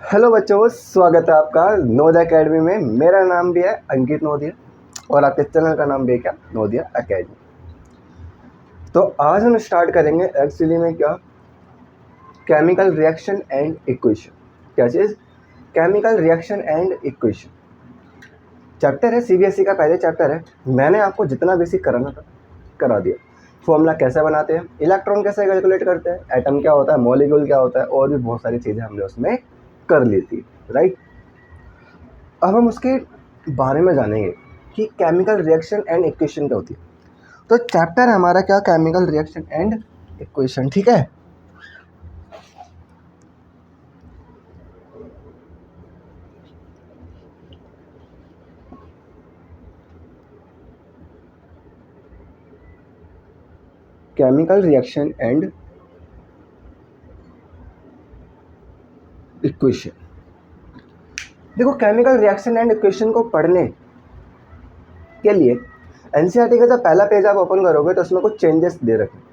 Hello बच्चों, स्वागत है आपका नवोदय एकेडमी में। मेरा नाम भी है अंकित नवोदिया और आपके चैनल का नाम भी है क्या, नवोदय एकेडमी। तो आज हम स्टार्ट करेंगे एक्चुअली में क्या, केमिकल रिएक्शन एंड इक्वेशन। क्या चीज़? Chemical reaction and equation chapter है, सीबीएसई का पहले चैप्टर है। मैंने आपको जितना बेसिक कराना था करा दिया। फॉर्मूला कैसे बनाते हैं, इलेक्ट्रॉन कैसे कैलकुलेट करते हैं, एटम क्या होता है, मॉलिक्यूल क्या होता है, और भी बहुत सारी चीज़ें हमने उसमें कर ली थी, राइट। अब हम उसके बारे में जानेंगे कि केमिकल रिएक्शन एंड इक्वेशन क्या होती है। तो चैप्टर है हमारा क्या, केमिकल रिएक्शन एंड इक्वेशन, ठीक है। Chemical reaction and equation. देखो, केमिकल रिएक्शन एंड इक्वेशन को पढ़ने के लिए एनसीईआरटी का जब पहला पेज आप ओपन करोगे तो उसमें कुछ चेंजेस दे रखे हैं,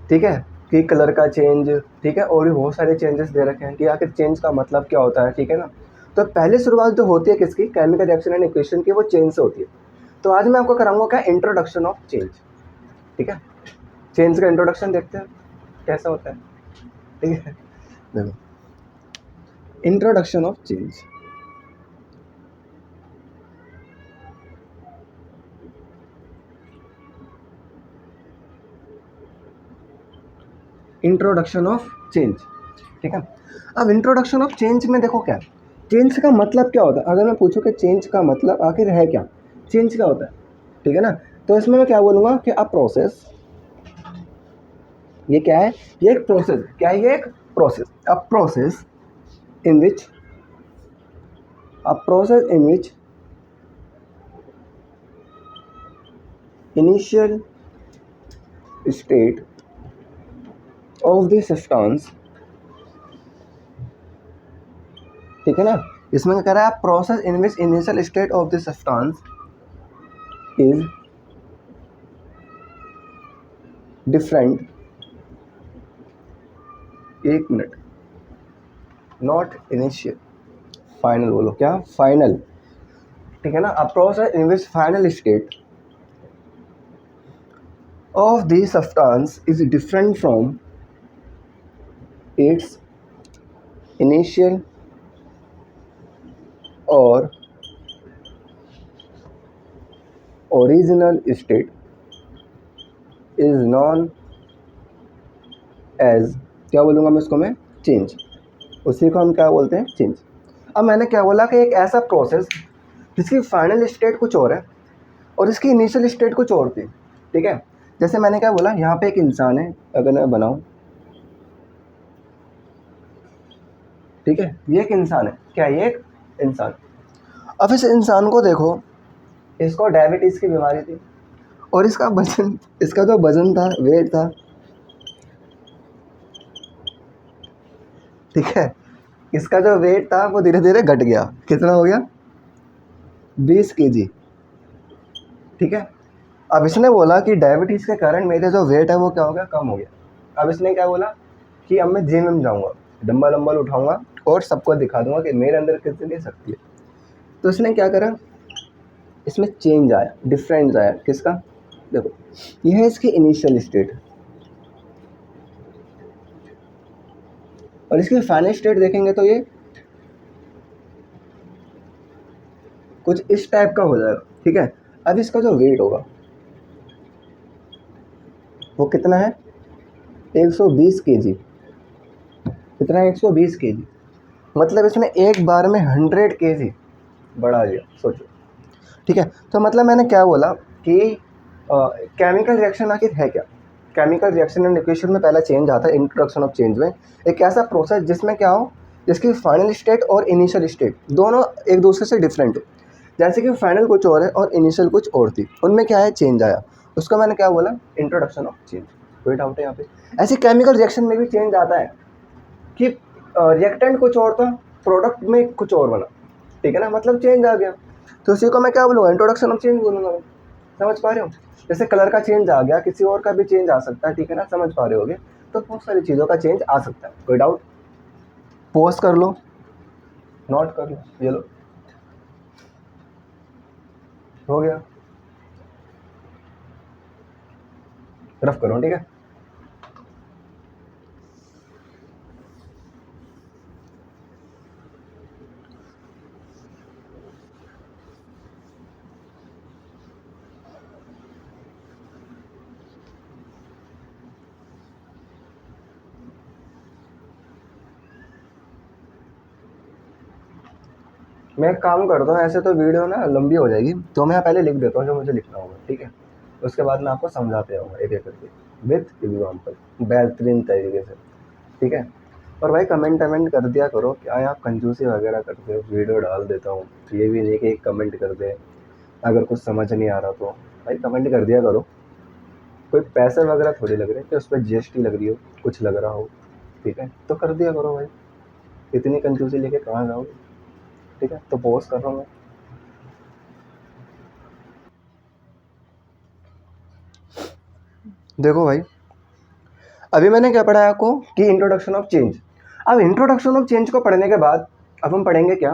ठीक है, कि कलर का चेंज, ठीक है, और भी बहुत सारे चेंजेस दे रखे हैं कि आखिर चेंज का मतलब क्या होता है, ठीक है ना। तो पहले शुरुआत जो होती है किसकी, केमिकल रिएक्शन एंड इक्वेशन की, वो चेंज से होती है। तो आज मैं आपको कराऊंगा क्या, इंट्रोडक्शन ऑफ चेंज, ठीक है। चेंज का इंट्रोडक्शन देखते हैं कैसा होता है, ठीक है। देखो, introduction of change. Introduction of change, ठीक है। अब इंट्रोडक्शन ऑफ चेंज में देखो क्या, चेंज का मतलब क्या होता है। अगर मैं पूछूं कि चेंज का मतलब आखिर है क्या, चेंज क्या होता है, ठीक है ना। तो इसमें मैं क्या बोलूँगा कि अ प्रोसेस, ये क्या है, ये एक प्रोसेस, क्या है, ये एक process, a process in which, a process in which initial state of the substance, ठीक है ना। इसमें क्या कह रहा है, process in which initial state of the substance is different, एक मिनट, नॉट इनिशियल, फाइनल बोलो, क्या फाइनल, ठीक है ना। A process in which final state of the substance is different from its initial और original state is known as, क्या बोलूँगा मैं इसको, मैं चेंज, उसी को हम क्या बोलते हैं, चेंज। अब मैंने क्या बोला कि एक ऐसा प्रोसेस जिसकी फाइनल स्टेट कुछ और है और इसकी इनिशियल स्टेट कुछ और थी, ठीक है। जैसे मैंने क्या बोला, यहाँ पे एक इंसान है, अगर मैं बनाऊँ, ठीक है, ये एक इंसान है, क्या, ये एक इंसान। अब इस इंसान को देखो, इसको डायबिटीज़ की बीमारी थी और इसका वजन, इसका जो वजन था, वेट था, ठीक है, इसका जो वेट था वो धीरे धीरे घट गया। कितना हो गया, 20 kg, ठीक है। अब इसने बोला कि डायबिटीज़ के कारण मेरे जो वेट है वो क्या हो गया, कम हो गया। अब इसने क्या बोला कि अब मैं जिम में जाऊँगा, डंबल वंबल उठाऊँगा और सबको दिखा दूँगा कि मेरे अंदर कितनी शक्ति है। तो इसने क्या करा, इसमें चेंज आया, डिफरेंस आया, किसका, देखो, यह है इसकी इनिशियल स्टेट और इसकी फाइनल स्टेट देखेंगे तो ये कुछ इस टाइप का हो जाएगा, ठीक है। अब इसका जो वेट होगा वो कितना है, 120 kg, कितना है, 120 kg। मतलब इसने एक बार में 100 kg बढ़ा दिया, सोचो, ठीक है। तो मतलब मैंने क्या बोला कि केमिकल रिएक्शन आखिर है क्या। केमिकल रिएक्शन एंड इक्वेशन में पहला चेंज आता है इंट्रोडक्शन ऑफ चेंज में, एक ऐसा प्रोसेस जिसमें क्या हो, जिसकी फाइनल स्टेट और इनिशियल स्टेट दोनों एक दूसरे से डिफरेंट हो। जैसे कि फाइनल कुछ और है और इनिशियल कुछ और थी, उनमें क्या है, चेंज आया, उसको मैंने क्या बोला, इंट्रोडक्शन ऑफ चेंज। कोई डाउट है यहाँ पे? ऐसे केमिकल रिएक्शन में भी चेंज आता है कि रिएक्टेंट कुछ और था, प्रोडक्ट में कुछ और बना, ठीक है ना, मतलब चेंज आ गया। तो उसी को मैं क्या बोलूँगा, इंट्रोडक्शन ऑफ चेंज बोलूँगा मैं। समझ पा रहे हो? जैसे कलर का चेंज आ गया, किसी और का भी चेंज आ सकता है, ठीक है ना, समझ पा रहे होगे। तो बहुत सारी चीज़ों का चेंज आ सकता है, कोई डाउट? पॉज कर लो, नोट कर लो, ये लो, हो गया, रफ करो, ठीक है। मैं एक काम करता हूँ, ऐसे तो वीडियो ना लंबी हो जाएगी, तो मैं पहले लिख देता हूँ जो मुझे लिखना होगा, ठीक है। उसके बाद मैं आपको समझाते रहूँगा एक एक करके विथ एग्जाम्पल, बेहतरीन तरीके से, ठीक है। और भाई कमेंट कर दिया करो, क्या आप कंजूसी वगैरह करते हो, वीडियो डाल देता हूँ तो ये भी नहीं कि एक कमेंट कर दे, अगर कुछ समझ नहीं आ रहा तो भाई कमेंट कर दिया करो। कोई पैसे वगैरह थोड़ी लग रहे कि उस पर GST लग रही हो, कुछ लग रहा हो, ठीक है, तो कर दिया करो भाई, इतनी कंजूसी लेके कहाँ जाओगे, ठीक है। तो पॉज कर रहा हूँ मैं। देखो भाई, अभी मैंने क्या पढ़ा है आपको कि इंट्रोडक्शन ऑफ चेंज। अब इंट्रोडक्शन ऑफ चेंज को पढ़ने के बाद अब हम पढ़ेंगे क्या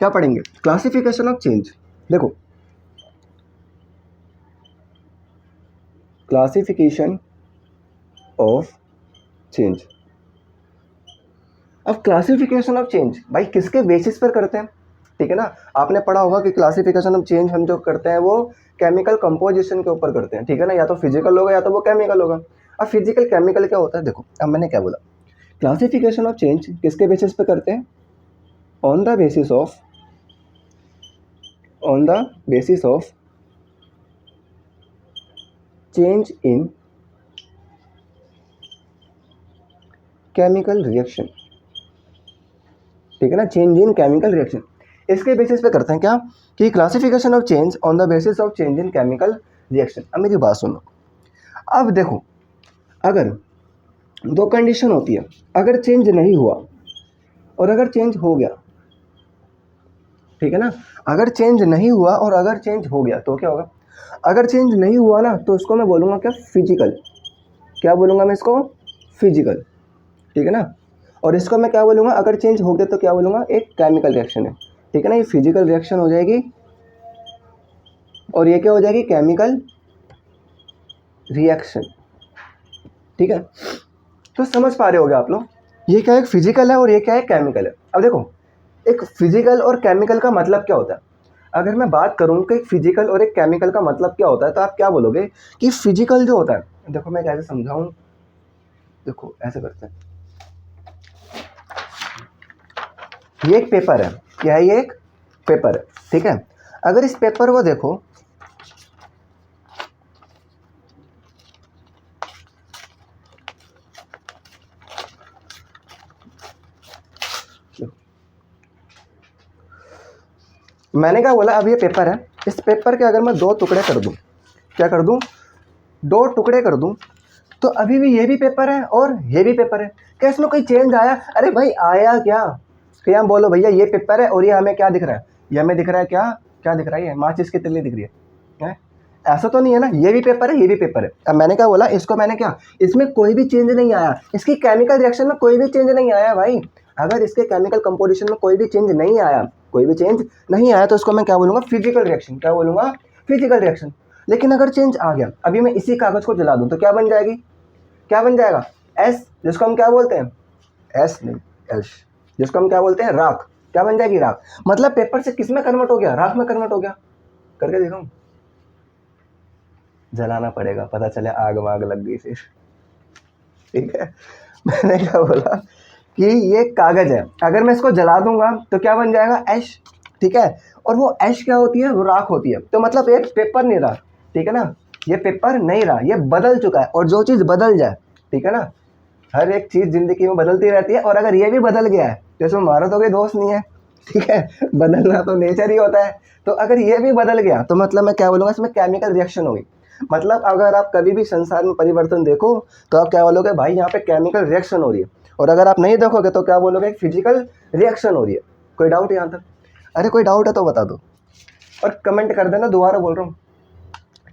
क्या पढ़ेंगे, क्लासिफिकेशन ऑफ चेंज। देखो, क्लासिफिकेशन ऑफ चेंज। अब क्लासिफिकेशन ऑफ चेंज भाई किसके बेसिस पर करते हैं, ठीक है ना। आपने पढ़ा होगा कि क्लासिफिकेशन ऑफ चेंज हम जो करते हैं वो केमिकल कंपोजिशन के ऊपर करते हैं, ठीक है ना। या तो फिजिकल होगा या तो वो केमिकल होगा। अब फिजिकल केमिकल क्या होता है, देखो अब मैंने क्या बोला, क्लासिफिकेशन ऑफ चेंज किसके बेसिस पे करते हैं, on the basis of change in chemical reaction, ठीक है ना, चेंज इन केमिकल रिएक्शन, इसके बेसिस पे करते हैं क्या कि classification of change on the basis of change in chemical reaction. अब मेरी बात सुनो, अब देखो, अगर दो कंडीशन होती है, अगर चेंज नहीं हुआ और अगर चेंज हो गया, ठीक है ना। अगर चेंज नहीं हुआ और अगर चेंज हो गया तो क्या होगा, अगर चेंज नहीं हुआ ना तो इसको मैं बोलूँगा क्या, फिजिकल, क्या बोलूँगा मैं इसको, फिजिकल, ठीक है ना। और इसको मैं क्या बोलूँगा, अगर चेंज हो गया तो क्या बोलूँगा, एक केमिकल रिएक्शन है, ठीक है ना। ये फिजिकल रिएक्शन हो जाएगी और ये क्या हो जाएगी, केमिकल रिएक्शन, ठीक है। तो समझ पा रहे होगे आप लोग, ये क्या एक फिजिकल है और ये क्या है केमिकल है। अब देखो, एक फिजिकल और केमिकल का मतलब क्या होता है, अगर मैं बात करूं कि एक फिजिकल और एक केमिकल का मतलब क्या होता है तो आप क्या बोलोगे कि फिजिकल जो होता है, देखो मैं कैसे समझाऊं, देखो ऐसे करते हैं, ये एक पेपर है, क्या है, ये एक पेपर है, ठीक है। अगर इस पेपर को देखो, मैंने क्या बोला, अब ये पेपर है, इस पेपर के अगर मैं दो टुकड़े कर दूं, क्या कर दूं, दो टुकड़े कर दूं, तो अभी भी ये भी पेपर है और ये भी पेपर है, क्या इसमें कोई चेंज आया, अरे भाई आया क्या बोलो भैया, ये पेपर है और ये हमें क्या दिख रहा है, ये हमें दिख रहा है क्या, क्या दिख रहा है, ये माचिस की तिल्ली दिख रही है? ऐसा तो नहीं है ना, ये भी पेपर है ये भी पेपर है। अब मैंने क्या बोला, इसको मैंने क्या, इसमें कोई भी चेंज नहीं आया, इसकी केमिकल रिएक्शन में कोई भी चेंज नहीं आया भाई। अगर इसके केमिकल कंपोजिशन में कोई भी चेंज नहीं आया, कोई भी चेंज नहीं आया तो इसको मैं क्या बोलूँगा, फिजिकल रिएक्शन, क्या बोलूँगा, फिजिकल रिएक्शन। लेकिन अगर चेंज आ गया, अभी मैं इसी कागज़ को जला दूँ तो क्या बन जाएगी, क्या बन जाएगा, एस, जिसको हम क्या बोलते हैं, एस नहीं, एश, जिसको हम क्या बोलते हैं, राख, क्या बन जाएगी, राख। मतलब पेपर से किस में कन्वर्ट हो गया, राख में कन्वर्ट हो गया। करके देखो, जलाना पड़ेगा, पता चले आग वाग लग गई फिर, ठीक है। मैंने क्या बोला कि ये कागज है, अगर मैं इसको जला दूंगा तो क्या बन जाएगा, ऐश, ठीक है। और वो ऐश क्या होती है, वो राख होती है। तो मतलब ये पेपर नहीं रहा, ठीक है ना, ये पेपर नहीं रहा, ये बदल चुका है। और जो चीज़ बदल जाए, ठीक है ना, हर एक चीज़ जिंदगी में बदलती रहती है, और अगर ये भी बदल गया है तो इसमें हमारा तो कोई दोस्त नहीं है, ठीक है, बदलना तो नेचर ही होता है। तो अगर ये भी बदल गया तो मतलब मैं क्या बोलूँगा, इसमें केमिकल रिएक्शन होगी। मतलब अगर आप कभी भी संसार में परिवर्तन देखो तो आप क्या बोलोगे, भाई यहाँ पे केमिकल रिएक्शन हो रही है। और अगर आप नहीं देखोगे तो क्या बोलोगे, फिजिकल रिएक्शन हो रही है। कोई डाउट यहाँ तक, अरे कोई डाउट है तो बता दो और कमेंट कर देना, दोबारा बोल रहा हूँ,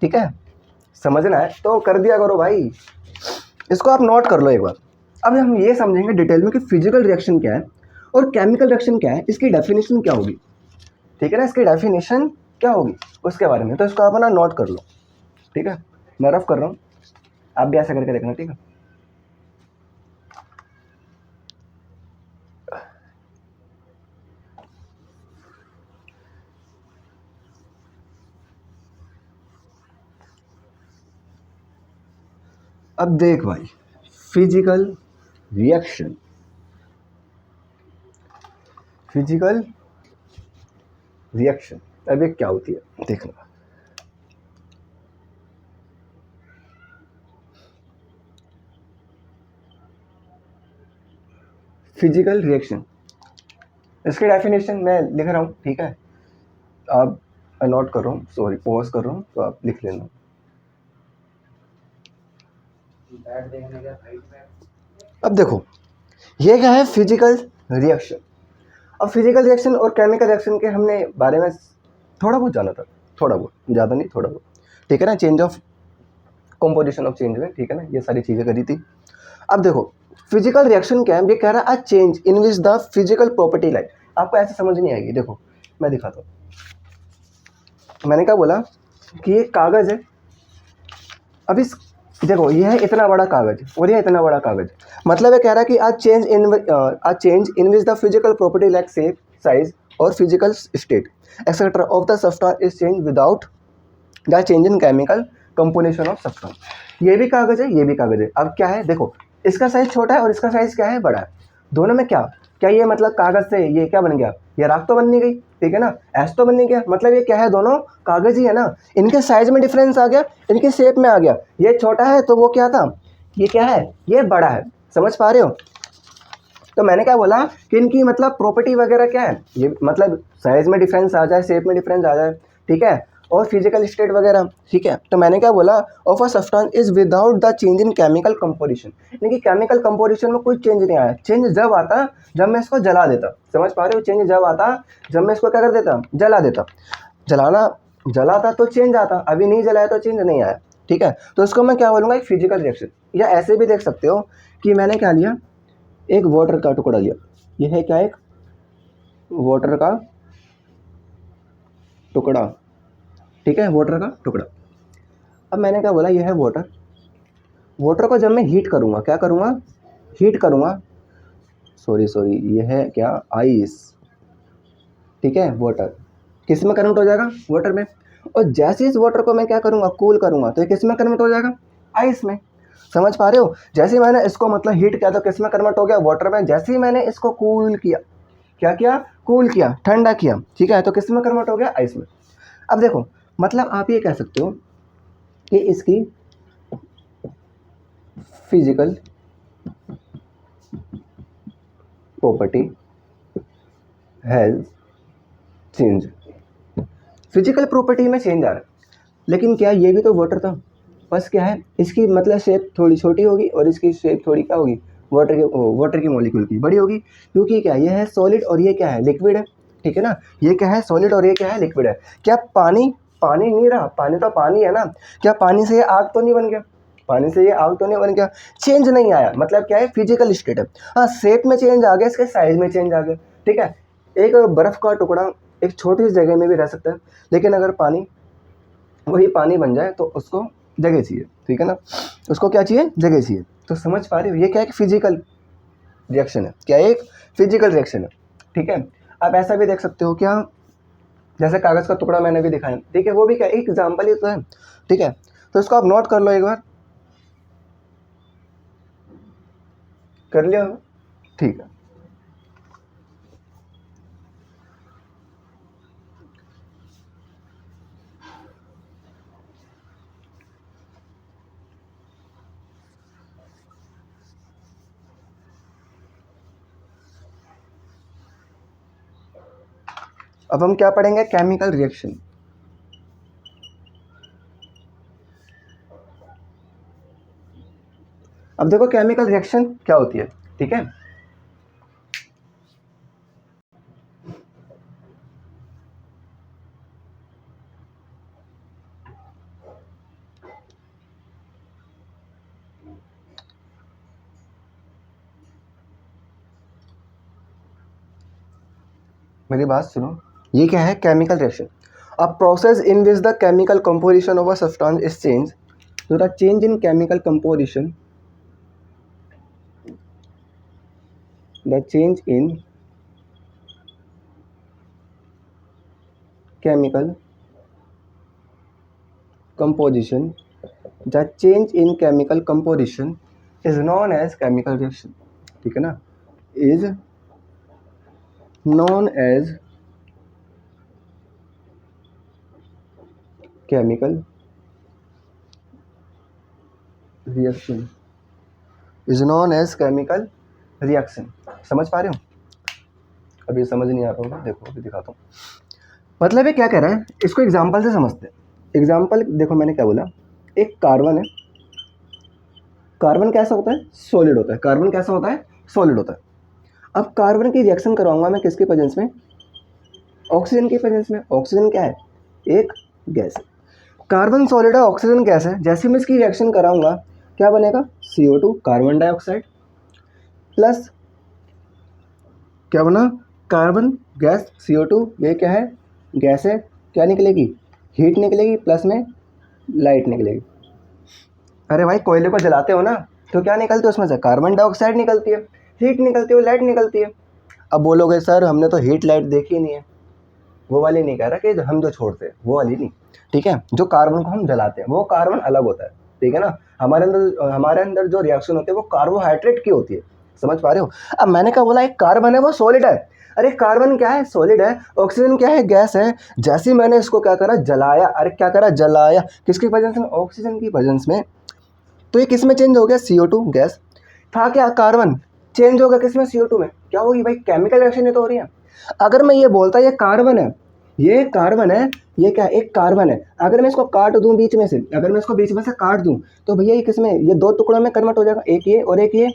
ठीक है। समझना है तो कर दिया करो भाई, इसको आप नोट कर लो एक बार। अब हम ये समझेंगे डिटेल में कि फिजिकल रिएक्शन क्या है और केमिकल रिएक्शन क्या है, इसकी डेफिनेशन क्या होगी, ठीक है ना, इसकी डेफिनेशन क्या होगी उसके बारे में, तो इसको आप ना नोट कर लो, ठीक है, मैं रफ कर रहा हूँ, आप भी ऐसा करके देखना, ठीक है। अब देख भाई, फिजिकल रिएक्शन, फिजिकल रिएक्शन अब ये क्या होती है देखना। फिजिकल रिएक्शन, इसकी डेफिनेशन मैं लिख रहा हूँ, ठीक है, आप नोट कर रहा हूँ, सॉरी पॉज कर रहा हूँ, तो आप लिख लेना। अब देखो ये क्या है, फिजिकल रिएक्शन। अब फिजिकल रिएक्शन और केमिकल रिएक्शन के हमने बारे में थोड़ा बहुत जाना था, थोड़ा बहुत, ज़्यादा नहीं, थोड़ा बहुत, ठीक है ना, change of composition of change में, ठीक है ना, ये सारी चीज़ें करी थी। अब देखो फिजिकल रिएक्शन क्या है, ये कह रहा है अ change in which the physical property like, आपको ऐसे समझ नहीं आएगी, देखो मैं दिखाता हूँ। मैंने क्या बोला कि ये कागज़ है, अब इस देखो ये है इतना बड़ा कागज और ये इतना बड़ा कागज, मतलब ये कह रहा है कि a change in which the physical property like shape, size और physical state etcetera of the substance is change without the change in chemical composition of substance. ये भी कागज है, ये भी कागज है। अब क्या है देखो, इसका साइज छोटा है और इसका साइज क्या है, बड़ा है। दोनों में क्या क्या ये मतलब कागज से ये क्या बन गया, ये राख तो बन नहीं गई, ठीक है ना, ऐसा तो बन नहीं गया, मतलब ये क्या है, दोनों कागज ही है ना। इनके साइज में डिफरेंस आ गया, इनके शेप में आ गया, ये छोटा है तो वो क्या था, ये क्या है, ये बड़ा है। समझ पा रहे हो? तो मैंने क्या बोला कि इनकी मतलब प्रॉपर्टी वगैरह क्या है, ये मतलब साइज में डिफरेंस आ जाए, शेप में डिफरेंस आ जाए, ठीक है, और फिजिकल स्टेट वगैरह, ठीक है। तो मैंने क्या बोला, of a substance is without the change in chemical composition, यानी कि केमिकल कंपोजिशन में कोई चेंज नहीं आया। चेंज जब आता जब मैं इसको जला देता, समझ पा रहे हो, चेंज जब आता जब मैं इसको क्या कर देता, जला देता। जलाना, जलाता तो चेंज आता, अभी नहीं जलाया तो चेंज नहीं आया, ठीक है। तो इसको मैं क्या बोलूँगा, एक फिजिकल रिएक्शन। या ऐसे भी देख सकते हो कि मैंने क्या लिया, एक वाटर का टुकड़ा लिया, यह है क्या, एक वाटर का टुकड़ा, ठीक है, वाटर का टुकड़ा। अब मैंने क्या बोला, यह है वाटर, वाटर को जब मैं हीट करूँगा, क्या करूँगा, हीट करूँगा, सॉरी यह है क्या, आइस, ठीक है, वाटर किस में कन्वर्ट हो जाएगा, वाटर में। और जैसे इस वाटर को मैं क्या करूँगा, कूल करूँगा, तो ये किस में कन्वर्ट हो जाएगा, आइस में। समझ पा रहे हो? जैसे ही मैंने इसको मतलब हीट किया तो किस में कन्वर्ट हो गया, वाटर में। जैसे ही मैंने इसको कूल किया, क्या किया, कूल किया, ठंडा किया, ठीक है, तो किस में कन्वर्ट हो गया, आइस में। अब देखो मतलब आप ये कह सकते हो कि इसकी physical property has change, physical property में चेंज आ रहा है, लेकिन क्या ये भी तो वाटर था, बस क्या है, इसकी मतलब शेप थोड़ी छोटी होगी और इसकी शेप थोड़ी क्या होगी, वाटर की मॉलिक्यूल की बड़ी होगी, क्योंकि क्या ये है सॉलिड और ये क्या है, लिक्विड है, ठीक है ना। ये क्या है, सॉलिड और ये क्या है, लिक्विड है। क्या पानी पानी नहीं रहा, पानी तो पानी है ना, क्या पानी से ये आग तो नहीं बन गया, पानी से ये आग तो नहीं बन गया, चेंज नहीं आया, मतलब क्या है, फिजिकल स्टेट है। हाँ शेप में चेंज आ गया, इसके साइज में चेंज आ गया, ठीक है। एक बर्फ़ का टुकड़ा एक छोटी सी जगह में भी रह सकता है, लेकिन अगर पानी वही पानी बन जाए तो उसको जगह चाहिए, ठीक है ना, उसको क्या चाहिए, जगह चाहिए। तो समझ पा रहे हो, ये क्या है, फिजिकल रिएक्शन है, क्या एक फिजिकल रिएक्शन है, ठीक है। आप ऐसा भी देख सकते हो क्या, जैसे कागज़ का टुकड़ा मैंने भी दिखाया, ठीक है, वो भी क्या एक एग्जाम्पल ही तो है, ठीक है। तो इसको आप नोट कर लो एक बार, कर लिया, ठीक है। अब हम क्या पढ़ेंगे, केमिकल रिएक्शन। अब देखो केमिकल रिएक्शन क्या होती है, ठीक है। मेरी बात सुनो, ये क्या है? Chemical reaction. A process in which the chemical composition of a substance is change. तो the change in chemical composition, the change in chemical composition, the change in chemical composition is known as chemical reaction. ठीक है ना? Is known as chemical reaction, is known as chemical reaction. समझ पा रहे हो? अभी समझ नहीं आ रहा होगा, देखो अभी दिखाता हूँ। मतलब ये क्या कह रहा है, इसको एग्जाम्पल से समझते हैं। एग्जाम्पल देखो, मैंने क्या बोला, एक कार्बन है। कार्बन कैसा होता है? सॉलिड होता है। कार्बन कैसा होता है? सॉलिड होता है। अब कार्बन की रिएक्शन कराऊंगा मैं किसके प्रेजेंस में? ऑक्सीजन के प्रेजेंस में। ऑक्सीजन क्या है? एक गैस है। कार्बन सॉलिड है, ऑक्सीजन गैस है। जैसे मैं इसकी रिएक्शन कराऊंगा, क्या बनेगा? CO2, कार्बन डाइऑक्साइड, प्लस क्या बना? कार्बन गैस, CO2, ये क्या है? गैस है। क्या निकलेगी? हीट निकलेगी, प्लस में लाइट निकलेगी। अरे भाई, कोयले को जलाते हो ना, तो क्या निकलती है उसमें से? कार्बन डाइऑक्साइड निकलती है, हीट निकलती है, लाइट निकलती है। अब बोलोगे सर हमने तो हीट लाइट देखी ही नहीं है। वो वाली नहीं कह रहा कि हम जो छोड़ते हैं वो वाली नहीं, ठीक है? जो कार्बन को हम जलाते हैं वो कार्बन अलग होता है, ठीक है ना? हमारे अंदर जो रिएक्शन होती है वो कार्बोहाइड्रेट की होती है। समझ पा रहे हो? अब मैंने क्या बोला, एक कार्बन है वो सॉलिड है। अरे कार्बन क्या है? सॉलिड है। ऑक्सीजन क्या है? गैस है। जैसे ही मैंने इसको क्या करा? जलाया। अरे क्या करा? जलाया। किसकी प्रेजेंस में? ऑक्सीजन की प्रेजेंस में। तो ये किस में चेंज हो गया? CO2 गैस था क्या? कार्बन चेंज हो गया किस में? CO2 में। क्या होगी भाई? केमिकल रिएक्शन ये तो हो रही है। अगर मैं ये बोलता ये कार्बन है, ये कार्बन है, ये क्या है? एक कार्बन है। अगर मैं इसको काट दूं बीच में से, अगर मैं इसको बीच में से काट दूं, तो भैया ये किस में? ये दो टुकड़ों में कन्वर्ट हो जाएगा, एक ये और एक ये।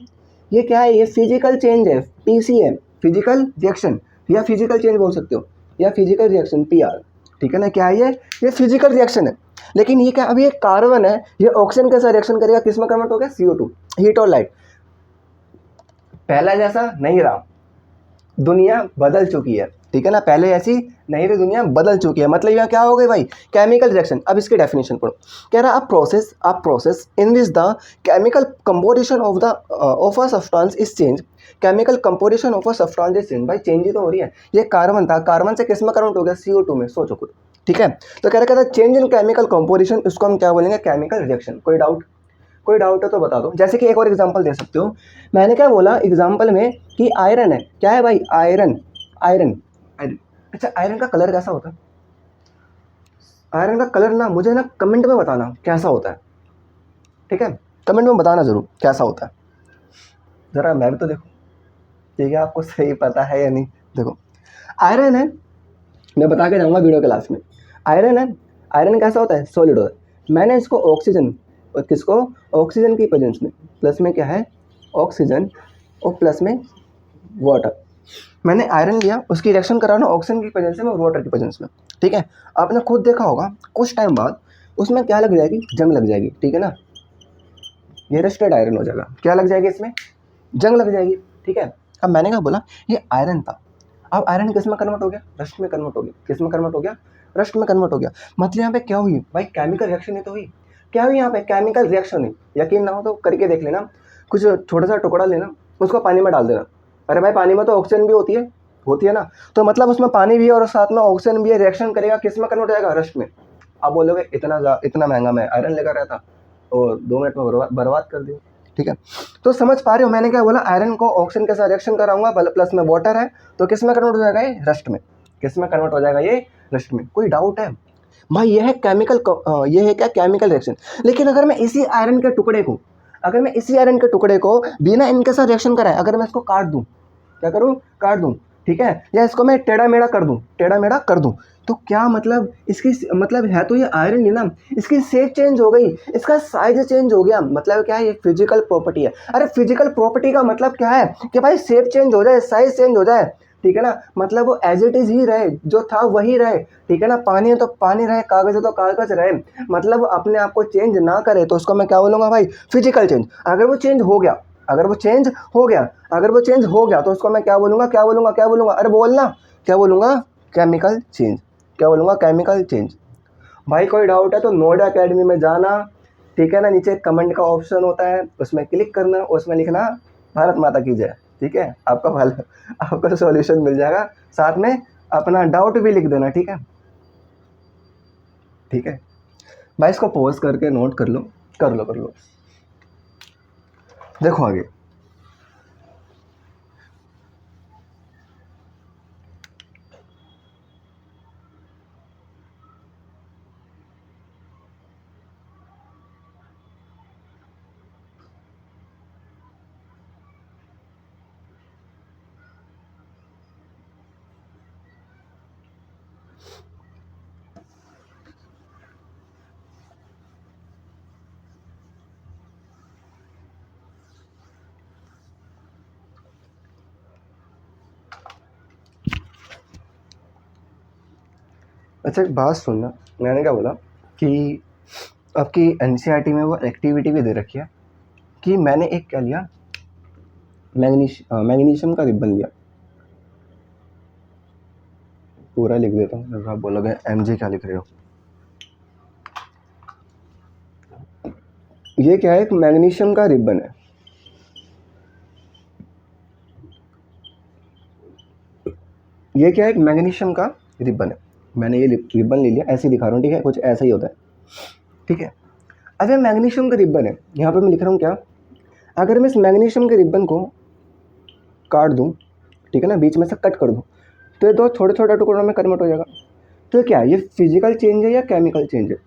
ये क्या है? ये फिजिकल चेंज है, PC है, फिजिकल रिएक्शन, या फिजिकल चेंज बोल सकते हो, या फिजिकल रिएक्शन, PR। ठीक है ना? क्या है ये फिजिकल रिएक्शन है। लेकिन ये क्या? अभी ये कार्बन है, ये ऑक्सीजन के साथ रिएक्शन करेगा, किस में कन्वर्ट हो गया? CO2, हीट और लाइट। पहला जैसा नहीं रहा, दुनिया बदल चुकी है, ठीक है ना? पहले ऐसी नहीं रही, दुनिया बदल चुकी है। मतलब यहाँ क्या हो गई भाई? Chemical reaction. अब इसकी डेफिनेशन पढ़ो। कह रहा अ process in which the chemical composition of a substance is change. Chemical composition of a substance is change. भाई चेंज ही तो हो रही है। ये कार्बन था, कार्बन से किस में कन्वर्ट हो गया? CO2 में। सोचो खुद, ठीक है? तो कह रहा चेंज इन केमिकल कंपोजिशन, इसको हम क्या बोलेंगे? Chemical reaction. कोई डाउट? कोई डाउट है तो बता दो। जैसे कि एक और एग्जांपल दे सकते हो। मैंने क्या बोला एग्जांपल में कि आयरन है। क्या है भाई? आयरन। Iron iron. अच्छा, आयरन का कलर कैसा होता है? आयरन का कलर ना मुझे ना कमेंट में बताना कैसा होता है, ठीक है? कमेंट में बताना जरूर कैसा होता है, जरा मैं भी तो देखो, ठीक है? आपको सही पता है या नहीं? देखो, आयरन है, मैं बता के जाऊंगा वीडियो के लास्ट में। आयरन है, आयरन कैसा होता है? सॉलिड होता है। मैंने इसको ऑक्सीजन, और किसको? ऑक्सीजन की प्रेजेंस में, प्लस में क्या है? ऑक्सीजन, और प्लस में वाटर। मैंने आयरन लिया, उसकी रिएक्शन कराना ऑक्सीजन की प्रेजेंस में और वाटर की प्रेजेंस में, ठीक है? आपने खुद देखा होगा कुछ टाइम बाद उसमें क्या लग जाएगी? जंग लग जाएगी, ठीक है ना? ये रस्टेड आयरन हो जाएगा। क्या लग जाएगी इसमें? जंग लग जाएगी, ठीक है? अब मैंने क्या बोला? ये आयरन था, अब आयरन किस में कन्वर्ट हो गया? रस्ट में कन्वर्ट हो गया। किस में कन्वर्ट हो गया? रस्ट में कन्वर्ट हो गया। मतलब यहाँ पे क्या हुई भाई? केमिकल रिएक्शन ही तो हुई। क्या हुई यहाँ पे? केमिकल रिएक्शन हुई। यकीन ना हो तो करके देख लेना। कुछ छोटा सा टुकड़ा लेना, उसको पानी में डाल देना। अरे भाई, पानी में तो ऑक्सीजन भी होती है ना? तो मतलब उसमें पानी भी है और साथ में ऑक्सीजन भी है। रिएक्शन करेगा, किस में कन्वर्ट हो जाएगा? रस्ट में। आप बोलोगे इतना महंगा मैं आयरन लेकर आया था और 2 मिनट में बर्बाद कर दिया, ठीक है? तो समझ पा रहे हो मैंने क्या बोला? आयरन को ऑक्सीजन के साथ रिएक्शन कराऊंगा, प्लस में वाटर है, तो किस में कन्वर्ट हो जाएगा? ये रस्ट में। किस में कन्वर्ट हो जाएगा? ये रस्ट में। कोई डाउट है भाई? ये है ये है क्या? Chemical reaction. लेकिन अगर मैं इसी आयरन के टुकड़े को, बिना इनके साथ रिएक्शन कराए अगर मैं इसको काट दूं, क्या करूं? काट दूं, ठीक है? या इसको मैं टेढ़ा मेढ़ा कर दूं, तो क्या मतलब? इसकी मतलब है तो ये आयरन ही ना, इसकी शेप चेंज हो गई, इसका साइज चेंज हो गया। मतलब क्या है? ये फिजिकल प्रॉपर्टी है। अरे फिजिकल प्रॉपर्टी का मतलब क्या है? कि भाई शेप चेंज हो जाए, साइज चेंज हो जाए, ठीक है ना? मतलब वो एज इट इज ही रहे, जो था वही रहे, ठीक है ना? पानी है तो पानी रहे, कागज है तो कागज रहे। मतलब अपने आप को चेंज ना करे तो उसको मैं क्या बोलूँगा भाई? Physical change. अगर वो चेंज हो गया तो उसको मैं क्या बोलूँगा? अरे बोलना, क्या बोलूँगा? Chemical change. क्या बोलूँगा? Chemical change. भाई कोई डाउट है तो नोडा एकेडमी में जाना, ठीक है ना, नीचे कमेंट का ऑप्शन होता है, उसमें क्लिक करना, उसमें लिखना भारत माता की जय, ठीक है, आपका सॉल्यूशन मिल जाएगा, साथ में अपना डाउट भी लिख देना, ठीक है, ठीक है भाई। इसको पॉज करके नोट कर लो, कर लो। देखो आगे, अच्छा एक बात सुनना, मैंने क्या बोला कि आपकी एनसीईआरटी में वो एक्टिविटी भी दे रखी है कि मैंने एक क्या लिया, मैग्नीशियम का रिबन लिया, पूरा लिख देता हूँ, जब आप बोलोगे एमजी क्या लिख रहे हो। ये क्या है? एक मैग्नीशियम का रिबन है, ये क्या है? एक मैग्नीशियम का रिबन है। मैंने ये रिबन ले लिया, ऐसे ही दिखा रहा हूँ, ठीक है, कुछ ऐसा ही होता है, ठीक है। अब ये मैग्नीशियम का रिबन है, यहाँ पे मैं लिख रहा हूँ क्या, अगर मैं इस मैग्नीशियम के रिबन को काट दूँ, ठीक है ना, बीच में से कट कर दूँ, तो ये दो छोटे छोटे टुकड़ों में कन्वर्ट हो जाएगा। तो क्या ये फिजिकल चेंज है या केमिकल चेंज है?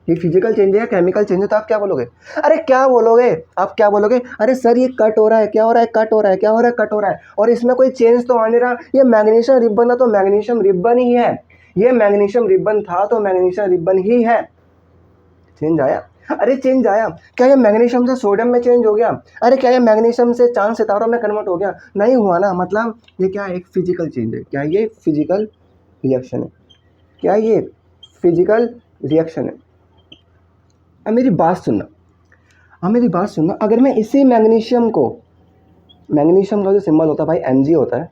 ये फिजिकल चेंज है या केमिकल चेंज है? तो आप क्या बोलोगे? अरे क्या बोलोगे? आप क्या बोलोगे? अरे सर ये कट हो रहा है, क्या हो रहा है? कट हो रहा है, क्या हो रहा है? कट हो रहा है, और इसमें कोई चेंज तो आ नहीं रहा, ये मैग्नीशियम रिबन था तो मैग्नीशियम रिबन ही है, ये मैग्नीशियम रिबन था तो मैग्नीशियम रिबन ही है। चेंज आया? अरे चेंज आया। क्या ये मैग्नीशियम से सोडियम में चेंज हो गया? अरे क्या ये मैग्नीशियम से चांद सितारों में कन्वर्ट हो गया? नहीं हुआ ना। मतलब ये क्या है? एक फिजिकल चेंज है। क्या ये फिजिकल रिएक्शन है? क्या ये फिजिकल रिएक्शन है? अब मेरी बात सुनना, अब मेरी बात सुनना, अगर मैं इसी मैग्नीशियम को, मैग्नीशियम का जो सिंबल होता है भाई Mg होता है,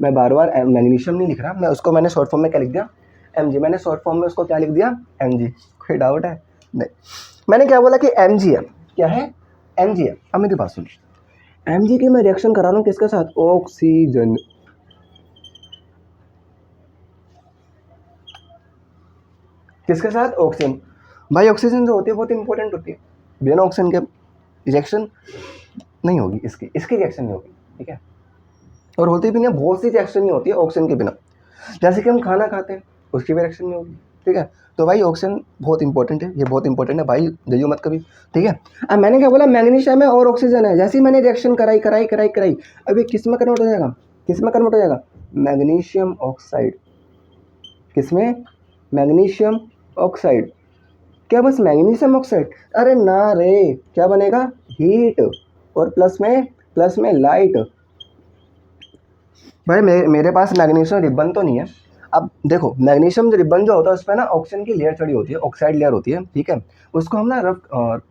मैं बार बार मैग्नीशियम नहीं लिख रहा, मैं उसको मैंने शॉर्ट फॉर्म में क्या लिख दिया? Mg। मैंने शॉर्ट फॉर्म में उसको क्या लिख दिया? Mg। कोई डाउट है? नहीं, मैंने क्या बोला कि Mg है। क्या है? Mg है। अब मेरी बात सुन, Mg की मैं रिएक्शन करा रहा हूँ किसके साथ? ऑक्सीजन। किसके साथ? ऑक्सीजन। भाई ऑक्सीजन जो होती है बहुत इंपॉर्टेंट होती है, बिना ऑक्सीजन के रिएक्शन नहीं होगी, इसकी रिएक्शन नहीं होगी, ठीक है, और होती भी नहीं, बहुत सी रिएक्शन नहीं होती है ऑक्सीजन के बिना। जैसे कि हम खाना खाते हैं, उसकी भी रिएक्शन नहीं होगी, ठीक है। तो भाई ऑक्सीजन बहुत इंपॉर्टेंट है, ये बहुत इंपॉर्टेंट है भाई, जाइयो मत कभी, ठीक है। अब मैंने क्या बोला? मैग्नीशियम है और ऑक्सीजन है। जैसे ही मैंने रिएक्शन कराई, अभी किस में कन्वर्ट हो जाएगा? किस में कन्वर्ट हो जाएगा? Magnesium oxide. किस में? Magnesium oxide. क्या बस मैग्नीशियम ऑक्साइड? अरे ना रे, क्या बनेगा? हीट, और प्लस में लाइट। भाई मेरे पास मैग्नीशियम रिबन तो नहीं है। अब देखो, मैग्नीशियम रिबन जो होता है उस पर ना ऑक्सीजन की लेयर चढ़ी होती है, ऑक्साइड लेयर होती है, ठीक है। उसको हम ना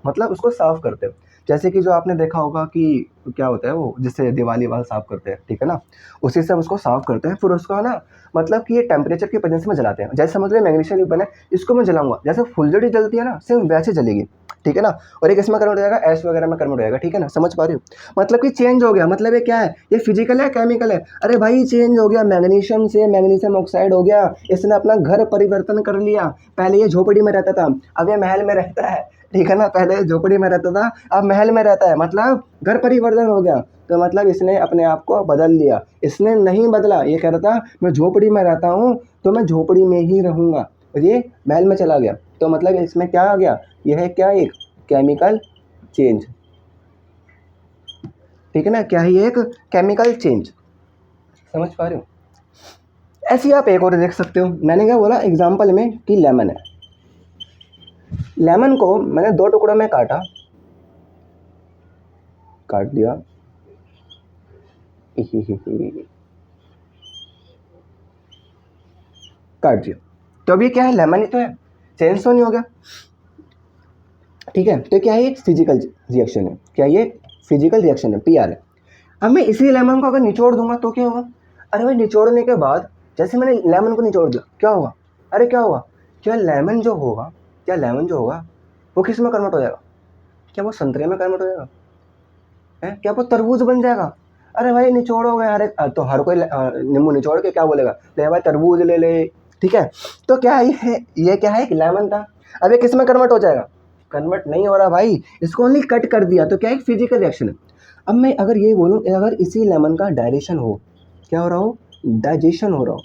मतलब उसको साफ करते हैं। जैसे कि जो आपने देखा होगा कि क्या होता है वो, जिससे दिवाली वाल साफ करते हैं, ठीक है ना, उसी से हम उसको साफ करते हैं। फिर उसको ना मतलब कि ये टेम्परेचर की प्रेजेंस में जलाते हैं। जैसे समझ लो मैग्नीशियम रिबन है, इसको मैं जलाऊंगा, जैसे फुलझड़ी जलती है ना, सेम वैसे जलेगी, ठीक है ना। और एक इसमें कन्वर्ट हो जाएगा, ऐश वगैरह में कन्वर्ट हो जाएगा, ठीक है ना, समझ पा रहे हो? मतलब कि चेंज हो गया। मतलब ये क्या है? ये फिजिकल है, केमिकल है? अरे भाई चेंज हो गया, मैग्नीशियम से मैग्नीशियम ऑक्साइड हो गया। इसने अपना घर परिवर्तन कर लिया। पहले ये झोपड़ी में रहता था, अब ये महल में रहता है, ठीक है ना। पहले झोपड़ी में रहता था, अब महल में रहता है, मतलब घर परिवर्तन हो गया। तो मतलब इसने अपने आप को बदल लिया। इसने नहीं बदला, ये कह रहा था मैं झोपड़ी में रहता हूँ तो मैं झोपड़ी में ही रहूँगा, और ये महल में चला गया। तो मतलब इसमें क्या आ गया? यह है क्या? एक केमिकल चेंज, ठीक है ना। क्या है? ये एक केमिकल चेंज, समझ पा रहे हो? ऐसे ही आप एक और देख सकते हो। मैंने क्या बोला एग्जाम्पल में कि लेमन है, लेमन को मैंने दो टुकड़ों में काट दिया, काट दिया, तो अभी क्या है? लेमन ही तो है, चेंज तो नहीं हो गया, ठीक है। तो क्या है? एक फिजिकल रिएक्शन है। क्या ये? फिजिकल रिएक्शन है, PR है। अब मैं इसी लेमन को अगर निचोड़ दूंगा तो क्या होगा? अरे भाई निचोड़ने के बाद जैसे मैंने लेमन को निचोड़ दिया, क्या होगा? अरे क्या होगा? क्या लेमन जो होगा वो किस में कन्वर्ट हो जाएगा? क्या वो संतरे में कन्वर्ट हो जाएगा? है क्या वो तरबूज बन जाएगा? अरे भाई निचोड़ोगे, हर एक तो हर कोई नींबू निचोड़ के क्या बोलेगा, ले भाई तरबूज ले ले, ठीक है। तो क्या ये क्या है, एक लेमन था, अब ये किस में कन्वर्ट हो जाएगा? कन्वर्ट नहीं हो रहा भाई, इसको ओनली कट कर दिया, तो क्या एक फिजिकल रिएक्शन है। अब मैं अगर ये बोलूँ, अगर इसी लेमन का डायरेक्शन हो, क्या हो रहा हो, डाइजेशन हो रहा हो,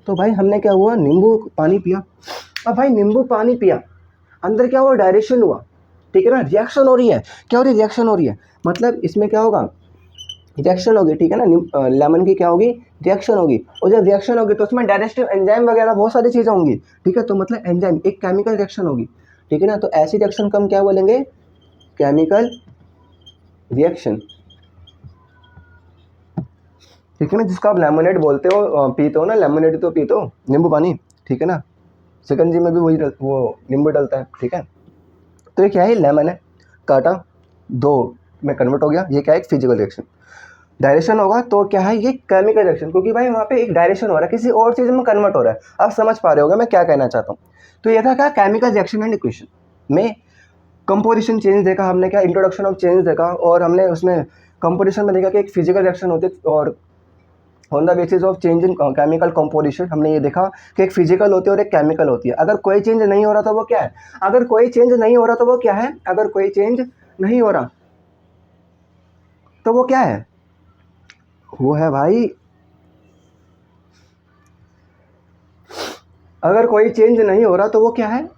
तो भाई हमने क्या हुआ, नींबू पानी पिया। अब भाई नींबू पानी पिया, अंदर क्या हुआ, डायरेक्शन हुआ, ठीक है ना, रिएक्शन हो रही है, क्या हो रही है, रिएक्शन हो रही है। मतलब इसमें क्या होगा, रिएक्शन होगी, ठीक है ना, लेमन की क्या होगी, रिएक्शन होगी, और जब रिएक्शन होगी तो उसमें डाइजेस्टिव एंजाइम वगैरह बहुत सारी चीज़ें होंगी, ठीक है। तो मतलब एंजाइम एक केमिकल रिएक्शन होगी, ठीक है ना। तो ऐसी रिएक्शन को हम क्या बोलेंगे, केमिकल रिएक्शन, ठीक है ना। जिसको आप लेमनेड बोलते हो, पीते हो ना, लेमनेड तो पीते हो, नींबू पानी, ठीक है ना। शिकंजी में भी वही वो नींबू डलता है, ठीक है। तो ये क्या है, लेमन है, काटा, दो में कन्वर्ट हो गया, ये क्या है, एक फिजिकल रिएक्शन। डायरेक्शन होगा तो क्या है, ये केमिकल रिएक्शन, क्योंकि भाई वहाँ पे एक डायरेक्शन हो रहा है, किसी और चीज़ में कन्वर्ट हो रहा है। आप समझ पा रहे होगे मैं क्या कहना चाहता हूँ। तो ये था क्या, केमिकल रिएक्शन एंड इक्वेशन में कंपोजिशन चेंज देखा हमने, क्या इंट्रोडक्शन ऑफ चेंज देखा, और हमने उसमें कंपोजिशन में देखा कि एक फिजिकल रिएक्शन होती है, और on the basis of change in chemical composition हमने ये देखा कि एक फिजिकल होती है और एक केमिकल होती है। अगर कोई चेंज नहीं हो रहा तो वो क्या है, अगर कोई चेंज नहीं हो रहा तो वो क्या है, अगर कोई चेंज नहीं हो रहा तो वो क्या है, वो है भाई, अगर कोई चेंज नहीं हो रहा तो वो क्या है,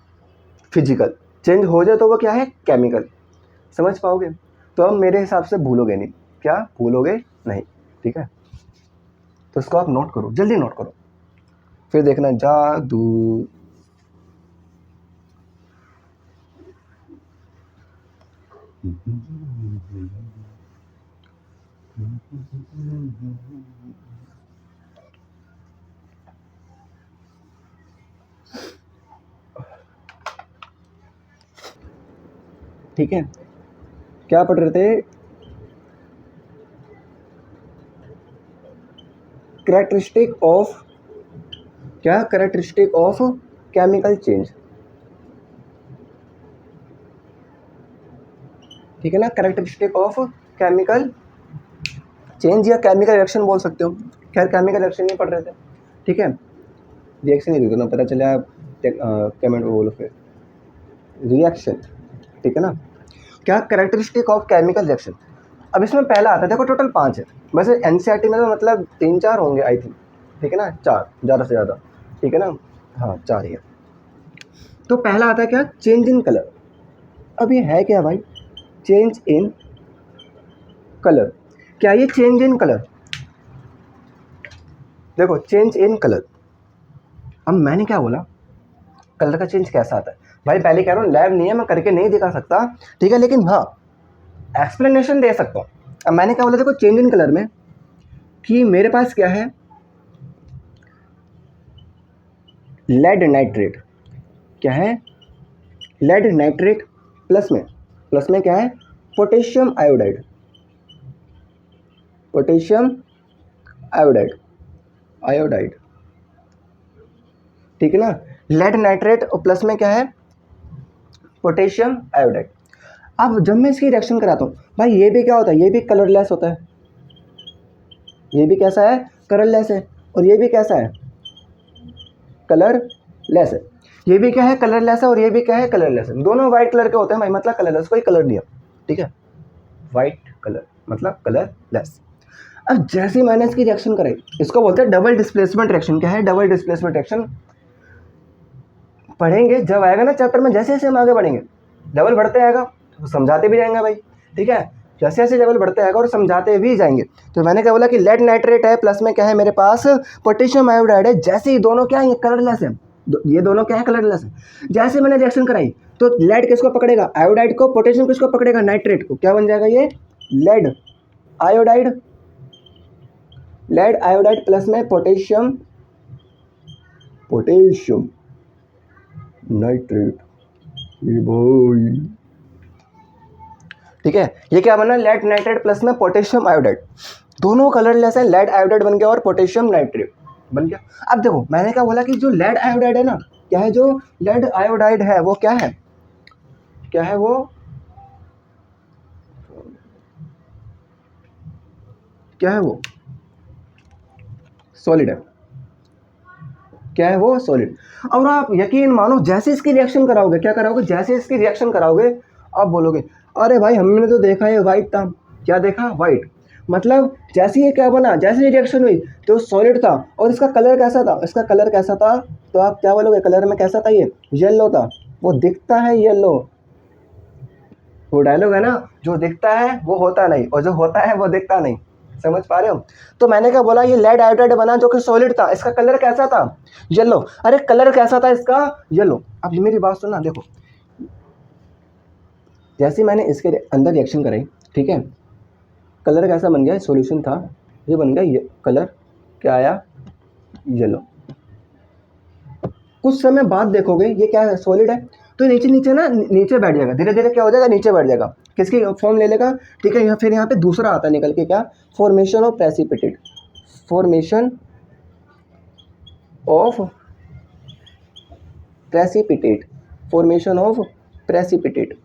फिजिकल, चेंज हो जाए तो वो क्या है, केमिकल। समझ पाओगे? तो अब मेरे हिसाब से भूलोगे नहीं, क्या भूलोगे नहीं, ठीक है। तो इसको आप नोट करो, जल्दी नोट करो, फिर देखना जादू। ठीक है, क्या पढ़ रहे थे, कैरेक्टरिस्टिक ऑफ, क्या कैरेक्टरिस्टिक ऑफ केमिकल चेंज, ठीक है ना, कैरेक्टरिस्टिक ऑफ केमिकल चेंज या केमिकल रिएक्शन बोल सकते हो। खैर केमिकल रिएक्शन नहीं पढ़ रहे थे, ठीक है, रिएक्शन ही लिख दो ना, पता चले आप कमेंट में बोलो फिर रिएक्शन, ठीक है ना। क्या कैरेक्टरिस्टिक ऑफ केमिकल रिएक्शन। अब इसमें पहला आता है, देखो टोटल 5 है, वैसे एनसीईआरटी में तो मतलब 3-4 होंगे आई थिंक, ठीक है ना, 4 ज़्यादा से ज़्यादा, ठीक है ना, हाँ 4 ही है। तो पहला आता है क्या, चेंज इन कलर। अब ये है क्या भाई, चेंज इन कलर, क्या ये चेंज इन कलर, देखो चेंज इन कलर। अब मैंने क्या बोला, कलर का चेंज कैसा आता है भाई, पहले कह रहा हूँ लैब नहीं है, मैं करके नहीं दिखा सकता, ठीक है, लेकिन हाँ एक्सप्लेनेशन दे सकता हूँ। अब मैंने क्या बोला, देखो चेंज इन कलर में कि मेरे पास क्या है, लेड नाइट्रेट, क्या है, लेड नाइट्रेट, प्लस में क्या है, potassium iodide, potassium iodide, iodide, ठीक है ना, लेड नाइट्रेट और प्लस में क्या है, पोटेशियम आयोडाइड। अब जब मैं इसकी रिएक्शन कराता हूँ भाई, ये भी क्या होता है, ये भी कलरलेस होता है, ये भी कैसा है, कलरलेस है, और ये भी कैसा है, कलरलेस है, ये भी क्या है, कलरलेस है, और ये भी क्या है, कलरलेस है। दोनों वाइट कलर के होते हैं भाई, मतलब कलरलेस, कोई कलर नहीं है, ठीक है, वाइट कलर मतलब कलरलेस। अब जैसे ही मैंने इसकी रिएक्शन कराई, इसको बोलते हैं डबल डिस्प्लेसमेंट रिएक्शन। क्या है डबल डिस्प्लेसमेंट रिएक्शन, पढ़ेंगे जब आएगा ना चैप्टर में, जैसे जैसे हम आगे बढ़ेंगे लेवल बढ़ते आएगा तो समझाते भी जाएंगे भाई, ठीक है, जैसे जैसे लेवल बढ़ते आएगा और समझाते भी जाएंगे। तो मैंने क्या बोला कि लेड नाइट्रेट है, प्लस में क्या है मेरे पास, पोटेशियम आयोडाइड है। जैसे ही दोनों क्या है, ये कलरलेस है, ये दोनों क्या है, कलरलेस है। जैसे मैंने रिएक्शन कराई तो लेड किसको पकड़ेगा, आयोडाइड को, पोटेशियम किसको पकड़ेगा, नाइट्रेट को। क्या बन जाएगा ये, lead iodide, lead iodide plus में पोटेशियम, पोटेशियम नाइट्रेट, ये भाई, ठीक है, ये क्या बना, लेड नाइट्रेट प्लस में पोटेशियम आयोडाइड। दोनों कलरलेस है, लेड आयोडाइड बन गया और पोटेशियम नाइट्रेट बन गया। अब देखो मैंने क्या बोला कि जो लेड आयोडाइड है ना, क्या है, जो लेड आयोडाइड है वो क्या है, क्या है वो, क्या है वो, सॉलिड है। क्या है वो, सॉलिड। और आप यकीन मानो जैसे इसकी रिएक्शन कराओगे, क्या कराओगे, जैसे इसकी रिएक्शन कराओगे आप बोलोगे अरे भाई हमने तो देखा ये वाइट था। क्या देखा, वाइट। मतलब जैसे ये क्या बना, जैसे ये रिएक्शन हुई तो सॉलिड था। और इसका कलर कैसा था, इसका कलर कैसा था, तो आप क्या बोलोगे, कलर में कैसा था, ये येलो था। वो दिखता है येलो, वो डायलॉग है ना, जो दिखता है वो होता नहीं और जो होता है वो दिखता नहीं। समझ पा रहे हो। तो मैंने क्या बोला, ये लेड आयोडाइड बना जो कि सॉलिड था, इसका कलर कैसा था, येलो। अरे कलर कैसा था इसका, येलो। अब मेरी बात सुनना, देखो जैसे मैंने इसके अंदर रिएक्शन कराई, ठीक है, कलर कैसा बन गया, सॉल्यूशन था, ये बन गया ये कलर, क्या आया, येलो। कुछ समय बाद देखोगे ये क्या है, सॉलिड है, तो नीचे नीचे ना, नीचे बैठ जाएगा, धीरे धीरे क्या हो जाएगा, नीचे बैठ जाएगा, किसकी फॉर्म ले लेगा, ठीक है। फिर यहाँ पे दूसरा आता है निकल के, क्या, formation of precipitate, formation of precipitate, formation of precipitate.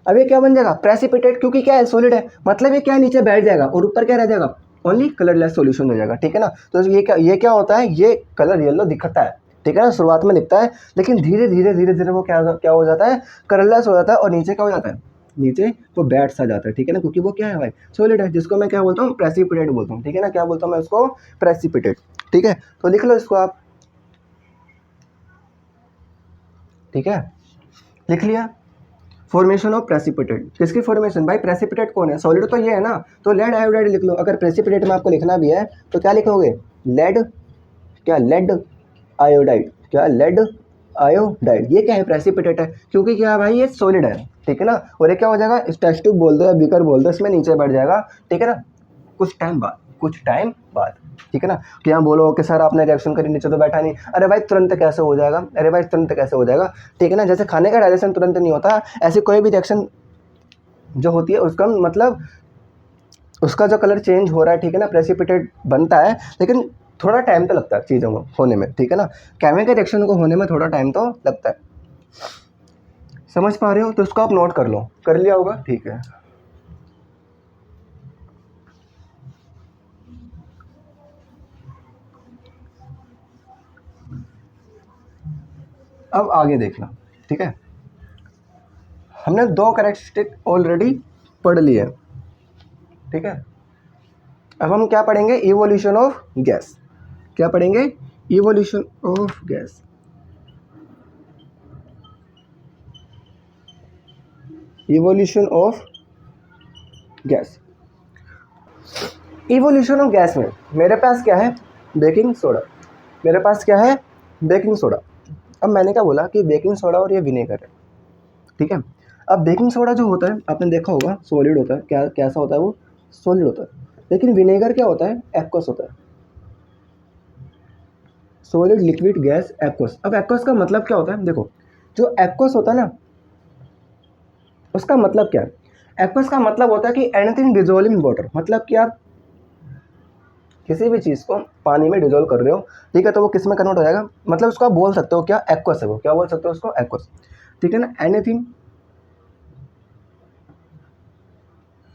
अब ये क्या बन जाएगा, प्रेसिपिटेट, क्योंकि क्या है, सॉलिड है, मतलब ये क्या है, नीचे बैठ जाएगा और ऊपर क्या रह जाएगा, ओनली कलरलेस सॉल्यूशन हो जाएगा, ठीक है ना। तो ये क्या होता है, ये कलर येलो दिखता है, ठीक है ना, शुरुआत में दिखता है, लेकिन धीरे धीरे धीरे धीरे वो क्या हो जाता है, कलरलेस हो जाता है और नीचे क्या हो जाता है, नीचे वो बैठ सा जाता है, ठीक है ना, क्योंकि वो क्या है भाई, सॉलिड है, जिसको मैं क्या बोलता हूँ, प्रेसिपिटेट बोलता हूँ, ठीक है ना। क्या बोलता हूँ मैं उसको, प्रेसिपिटेट, ठीक है। तो लिख लो इसको आप, ठीक है, लिख लिया। फॉर्मेशन ऑफ प्रेसिपिटेट, किसकी फॉर्मेशन, भाई प्रेसिपिटेट कौन है, सॉलिड तो ये है ना, तो लेड आयोडाइड लिख लो। अगर प्रेसिपिटेट में आपको लिखना भी है तो क्या लिखोगे, लेड, क्या, लेड आयोडाइड, क्या, लेड आयोडाइड। ये क्या है, प्रेसिपिटेट है, क्योंकि क्या है भाई, ये सॉलिड है, ठीक है ना। और ये क्या हो जाएगा, टेस्ट ट्यूब बोल दो या बीकर बोल दो, इसमें नीचे बैठ जाएगा, ठीक है ना, कुछ टाइम बाद, ठीक है ना। कि यहाँ बोलो कि सर आपने रिएक्शन करी, नीचे तो बैठा नहीं, अरे भाई तुरंत कैसे हो जाएगा, अरे भाई तुरंत कैसे हो जाएगा, ठीक है ना। जैसे खाने का डाइजेशन तुरंत नहीं होता, ऐसी कोई भी रिएक्शन जो होती है उसका मतलब उसका जो कलर चेंज हो रहा है, ठीक है ना, प्रेसिपिटेट बनता है, लेकिन थोड़ा टाइम तो लगता है चीज़ों को होने में, ठीक है ना। केमिकल रिएक्शन को होने में थोड़ा टाइम तो लगता है, समझ पा रहे हो। तो उसको आप नोट कर लो, कर लिया होगा, ठीक है। अब आगे देखना, ठीक है, हमने दो कैरेक्टरिस्टिक ऑलरेडी पढ़ लिए, ठीक है। अब हम क्या पढ़ेंगे, इवोल्यूशन ऑफ गैस। क्या पढ़ेंगे, evolution of gas. Evolution of gas. Evolution of gas में मेरे पास क्या है, बेकिंग सोडा, मेरे पास क्या है, बेकिंग सोडा। अब मैंने क्या बोला कि बेकिंग सोडा और ये विनेगर है, ठीक है। अब बेकिंग सोडा जो होता है आपने देखा होगा, सॉलिड होता है, क्या कैसा होता है वो, सॉलिड होता है। लेकिन विनेगर क्या होता है, एक्वस होता है, सॉलिड लिक्विड गैस एक्वस। अब एक्वस का मतलब क्या होता है, देखो जो एक्वस होता है ना, उसका मतलब क्या है, एक्वस का मतलब होता है कि एनीथिंग डिजोल्व इन वाटर, मतलब कि आप किसी भी चीज़ को पानी में डिजोल्व कर रहे हो, ठीक है, तो वो किस में कन्वर्ट हो जाएगा, मतलब उसको आप बोल सकते हो क्या, एक्वस है वो, क्या बोल सकते हो उसको, एक्वस, ठीक है ना। Anything